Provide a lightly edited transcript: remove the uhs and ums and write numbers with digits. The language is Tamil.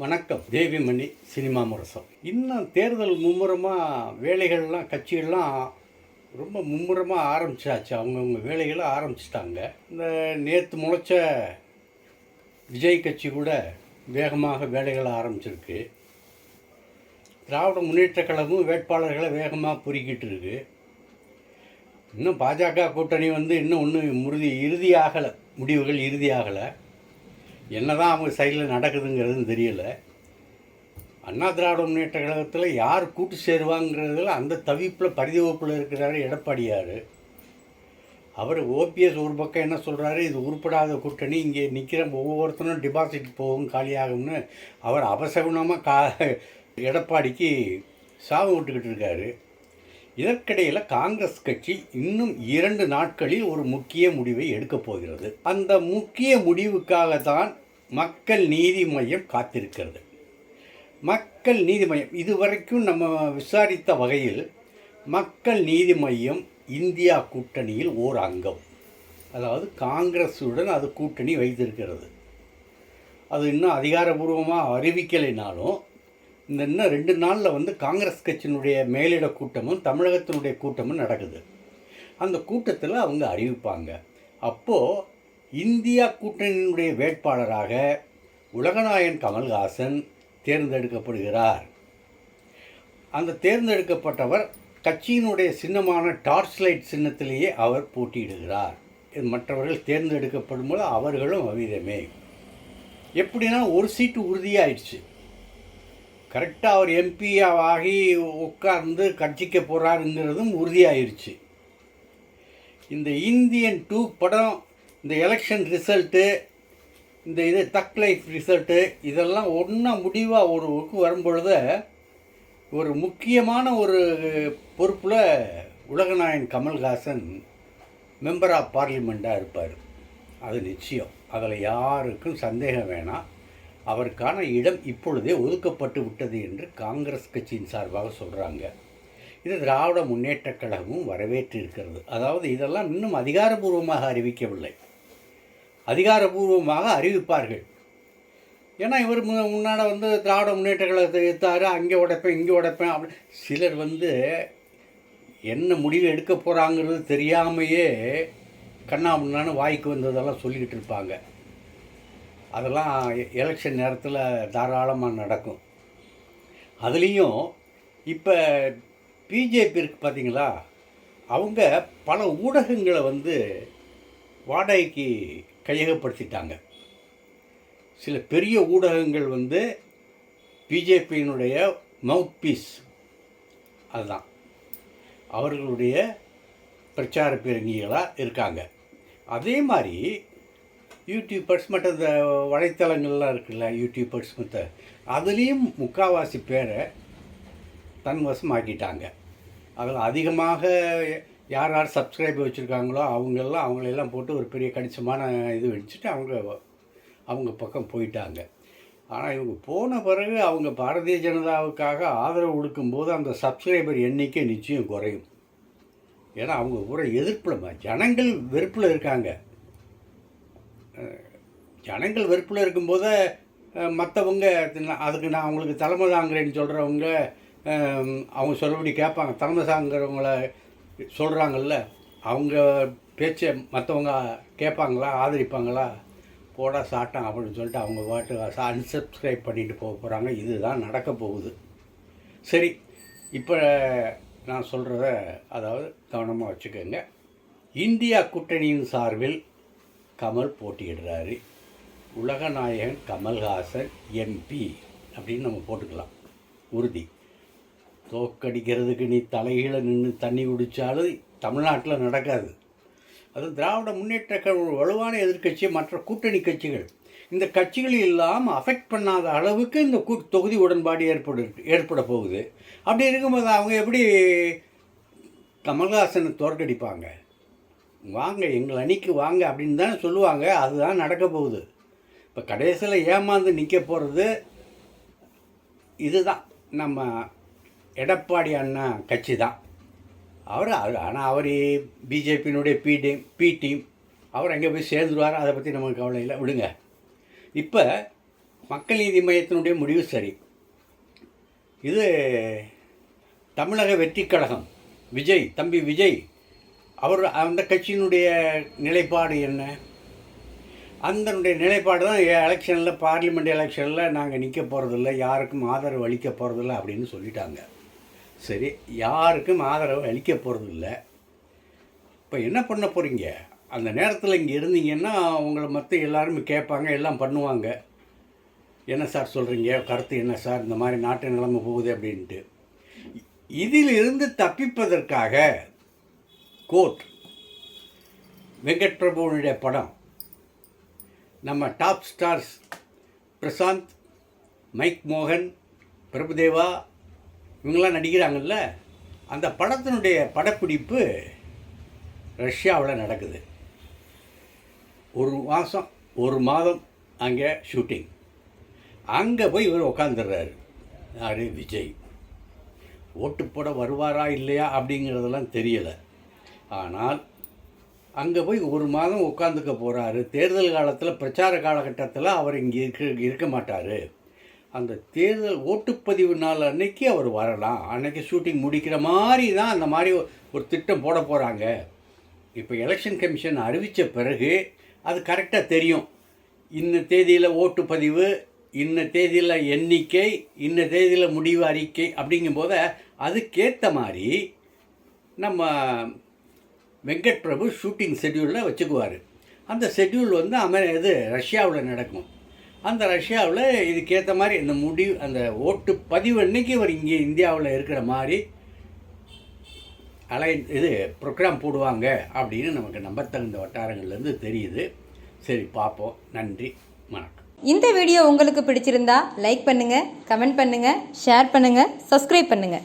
வணக்கம். தேவிமணி சினிமா முரசம். இன்னும் தேர்தல் மும்முரமாக வேலைகள்லாம் கட்சிகள்லாம் ரொம்ப மும்முரமாக ஆரம்பிச்சாச்சு. அவங்கவுங்க வேலைகளை ஆரம்பிச்சிட்டாங்க. இந்த நேற்று முளைச்ச விஜய் கட்சி கூட வேகமாக வேலைகளை ஆரம்பிச்சிருக்கு. திராவிட முன்னேற்ற கழகமும் வேட்பாளர்களை வேகமாக பொறுக்கிட்டு இருக்கு. இன்னும் பாஜக கூட்டணி இன்னும் ஒன்றும் இறுதியாகலை, முடிவுகள் இறுதியாகலை. என்ன தான் அவங்க சைடில் நடக்குதுங்கிறதுன்னு தெரியல. அண்ணா திராவிட முன்னேற்ற கழகத்தில் யார் கூட்டு சேருவாங்கிறதுல அந்த தவிப்பில் பரிதவிப்பில் இருக்கிறாரு எடப்பாடியார். அவர் ஓபிஎஸ் ஒரு பக்கம் என்ன சொல்கிறாரு, இது உருப்படாத கூட்டணி, இங்கே நிற்கிற ஒவ்வொருத்தரும் டிபாசிட் போகும், காலியாகும்னு அவர் அபசகுணமாக எடப்பாடிக்கு சாவு விட்டுக்கிட்டு இருக்காரு. இதற்கிடையில் காங்கிரஸ் கட்சி இன்னும் 2 நாட்களில் ஒரு முக்கிய முடிவை எடுக்கப் போகிறது. அந்த முக்கிய முடிவுக்காகத்தான் மக்கள் நீதி மையம் காத்திருக்கிறது. மக்கள் நீதி மையம் இதுவரைக்கும் நம்ம விசாரித்த வகையில் மக்கள் நீதி மையம் இந்தியா கூட்டணியில் ஓர் அங்கம். அதாவது காங்கிரஸுடன் அது கூட்டணி வைத்திருக்கிறது. அது இன்னும் அதிகாரபூர்வமாக அறிவிக்கலைனாலும் இன்னும் 2 நாளில் காங்கிரஸ் கட்சியினுடைய மேலிட கூட்டமும் தமிழகத்தினுடைய கூட்டமும் நடக்குது. அந்த கூட்டத்தில் அவங்க அறிவிப்பாங்க. அப்போது இந்தியா கூட்டணியினுடைய வேட்பாளராக உலகநாயகன் கமல்ஹாசன் தேர்ந்தெடுக்கப்படுகிறார். அந்த தேர்ந்தெடுக்கப்பட்டவர் கட்சியினுடைய சின்னமான டார்ச் லைட் சின்னத்திலேயே அவர் போட்டியிடுகிறார். மற்றவர்கள் தேர்ந்தெடுக்கப்படும் போது அவர்களும் அவ்விதமே. எப்படின்னா ஒரு சீட்டு உறுதியாயிடுச்சு. கரெக்டாக அவர் எம்பி ஆகி உட்கார்ந்து கட்சிக்க போகிறாருங்கிறதும் உறுதியாயிருச்சு. இந்த இந்தியன் 2 படம், இந்த எலெக்ஷன் ரிசல்ட்டு, இந்த தக் லைஃப் ரிசல்ட்டு, இதெல்லாம் ஒன்றா முடிவாக ஒரு வரும்பொழுது ஒரு முக்கியமான ஒரு பொறுப்பில் உலகநாயகன் கமல்ஹாசன் மெம்பர் ஆஃப் பார்லிமெண்ட்டாக இருப்பார். அது நிச்சயம். அதில் யாருக்கும் சந்தேகம் வேணாம். அவருக்கான இடம் இப்பொழுதே ஒதுக்கப்பட்டு விட்டது என்று காங்கிரஸ் கட்சியின் சார்பாக சொல்கிறாங்க. இது திராவிட முன்னேற்ற கழகமும் வரவேற்று இருக்கிறது. அதாவது இதெல்லாம் இன்னும் அதிகாரபூர்வமாக அறிவிக்கவில்லை, அதிகாரபூர்வமாக அறிவிப்பார்கள். ஏன்னா இவர் முன்னாடி திராவிட முன்னேற்ற கழகத்தை எடுத்தார், அங்கே உடைப்பேன் இங்கே உடைப்பேன் அப்படி சிலர் என்ன முடிவு எடுக்க போகிறாங்கிறது தெரியாமையே கண்ணாமுன்னான்னு வாய்க்கு வந்ததெல்லாம் சொல்லிக்கிட்டு இருப்பாங்க. அதெல்லாம் எலெக்ஷன் நேரத்தில் தாராளமாக நடக்கும். அதுலேயும் இப்போ பிஜேபி இருக்குது பார்த்தீங்களா, அவங்க பல ஊடகங்களை வாடகைக்கு கையகப்படுத்திட்டாங்க. சில பெரிய ஊடகங்கள் பிஜேபியினுடைய மவுத் பீஸ், அதுதான் அவர்களுடைய பிரச்சார பேரணிகளாக இருக்காங்க. அதே மாதிரி யூடியூபர்ஸ் மற்ற இந்த வலைத்தளங்கள்லாம் இருக்குல்ல, யூடியூபர்ஸ் அதுலேயும் முக்கால்வாசி பேரை தன்வசமாக்கிட்டாங்க. அதில் அதிகமாக யார் யார் சப்ஸ்கிரைபர் வச்சுருக்காங்களோ அவங்களெல்லாம் போட்டு ஒரு பெரிய கணிசமான இது வச்சுட்டு அவங்க பக்கம் போயிட்டாங்க. ஆனால் இவங்க போன பிறகு அவங்க பாரதிய ஜனதாவுக்காக ஆதரவு கொடுக்கும்போது அந்த சப்ஸ்கிரைபர் எண்ணிக்கை நிச்சயம் குறையும். ஏன்னா அவங்க பூரா எதிர்ப்பில், ஜனங்கள் வெறுப்பில் இருக்காங்க. ஜனங்கள் வெறுப்பில் இருக்கும்போது மற்றவங்க அதுக்கு நான் அவங்களுக்கு தலைமை தாங்கிறேன்னு சொல்கிறவங்க அவங்க சொல்லபடி கேட்பாங்க. தலைமை தாங்கிறவங்கள சொல்கிறாங்கல்ல, அவங்க பேச்சை மற்றவங்க கேட்பாங்களா, ஆதரிப்பாங்களா? போடா சாட்டான் அப்படின்னு சொல்லிட்டு அவங்க பாட்டு அன்சப்ஸ்கிரைப் பண்ணிட்டு போக போகிறாங்க. இதுதான் நடக்க போகுது. சரி, இப்போ நான் சொல்கிறத அதாவது கவனமாக வச்சுக்கோங்க. இந்தியா கூட்டணியின் சார்பில் கமல் போட்டியிடுறாரு. உலகநாயகன் கமல்ஹாசன் எம்பி அப்படின்னு நம்ம போட்டுக்கலாம். உறுதி. தோக்கடிக்கிறதுக்கு நீ தலைகீழ நின்று தண்ணி குடித்தாலும் தமிழ்நாட்டில் நடக்காது. அது திராவிட முன்னேற்ற கழகம் வலுவான எதிர்க்கட்சி, மற்ற கூட்டணி கட்சிகள், இந்த கட்சிகள் இல்லாமல் அஃபெக்ட் பண்ணாத அளவுக்கு இந்த தொகுதி உடன்பாடு ஏற்பட போகுது. அப்படி இருக்கும்போது அவங்க எப்படி கமல்ஹாசனை தோற்கடிப்பாங்க? வாங்க எங்கள் அணிக்கு வாங்க அப்படின்னு தானே சொல்லுவாங்க. அதுதான் நடக்க போகுது. இப்போ கடைசியில் ஏமாந்து நிற்க போகிறது இதுதான், நம்ம எடப்பாடி அண்ணா கட்சி தான். ஆனால் அவர் பிஜேபியினுடைய பி டீம் அவர் எங்கே போய் சேர்ந்துருவார், அதை பற்றி நமக்கு கவலை இல்லை, விடுங்க. இப்போ மக்கள் நீதி மையத்தினுடைய முடிவு சரி. இது தமிழக வெற்றிக் கழகம் தம்பி விஜய் அவர் அந்த கட்சியினுடைய நிலைப்பாடு என்ன? அதனுடைய நிலைப்பாடு தான் எலெக்ஷனில், பார்லிமெண்ட் எலெக்ஷனில் நாங்கள் நிற்க போகிறதில்ல, யாருக்கும் ஆதரவு அளிக்க போகிறதில்ல அப்படின்னு சொல்லிட்டாங்க. சரி, யாருக்கும் ஆதரவு அளிக்க போகிறதில்ல. இப்போ என்ன பண்ண போகிறீங்க? அந்த நேரத்தில் இங்கே இருந்தீங்கன்னா உங்களை மற்ற எல்லாருமே கேட்பாங்க, எல்லாம் பண்ணுவாங்க. என்ன சார் சொல்கிறீங்க, கருத்து என்ன சார், இந்த மாதிரி நாட்டு நிலைமை போகுது அப்படின்ட்டு. இதிலிருந்து தப்பிப்பதற்காக கோட் வெங்கட் பிரபுனுடைய படம், நம்ம டாப் ஸ்டார்ஸ் பிரசாந்த், மைக் மோகன், பிரபுதேவா இவங்களாம் நடிக்கிறாங்கல்ல, அந்த படத்தினுடைய படப்பிடிப்பு ரஷ்யாவில் நடக்குது. ஒரு மாதம் அங்கே ஷூட்டிங். அங்கே போய் இவர் உக்காந்துடுறாரு. யார்? விஜய். ஓட்டு போட வருவாரா இல்லையா அப்படிங்கிறதெல்லாம் தெரியலை. ஆனால் அங்கே போய் ஒரு மாதம் உட்காந்துக்க போகிறாரு. தேர்தல் காலத்தில், பிரச்சார காலகட்டத்தில் அவர் இங்கே இருக்க மாட்டார். அந்த தேர்தல் ஓட்டுப்பதிவு நாள் அன்னைக்கு அவர் வரலாம். அன்றைக்கி ஷூட்டிங் முடிக்கிற மாதிரி தான் அந்த மாதிரி ஒரு திட்டம் போட போகிறாங்க. இப்போ எலெக்ஷன் கமிஷன் அறிவித்த பிறகு அது கரெக்டாக தெரியும். இன்ன தேதியில் ஓட்டுப்பதிவு, இன்ன தேதியில் எண்ணிக்கை, இன்ன தேதியில் முடிவு அறிக்கை அப்படிங்கும்போது அதுக்கேற்ற மாதிரி நம்ம வெங்கட் பிரபு ஷூட்டிங் ஷெட்யூலில் வச்சுக்குவார். அந்த ஷெட்யூல் வந்து ரஷ்யாவில் நடக்கும். அந்த ரஷ்யாவில் இதுக்கேற்ற மாதிரி இந்த முடிவு, அந்த ஓட்டுப்பதிவு அன்னைக்கு அவர் இங்கே இந்தியாவில் இருக்கிற மாதிரி ப்ரோக்ராம் போடுவாங்க அப்படின்னு நமக்கு நம்பத்தகுந்த வட்டாரங்கள்லேருந்து தெரியுது. சரி, பார்ப்போம். நன்றி, வணக்கம். இந்த வீடியோ உங்களுக்கு பிடிச்சிருந்தா லைக் பண்ணுங்கள், கமெண்ட் பண்ணுங்கள், ஷேர் பண்ணுங்கள், சப்ஸ்கிரைப் பண்ணுங்கள்.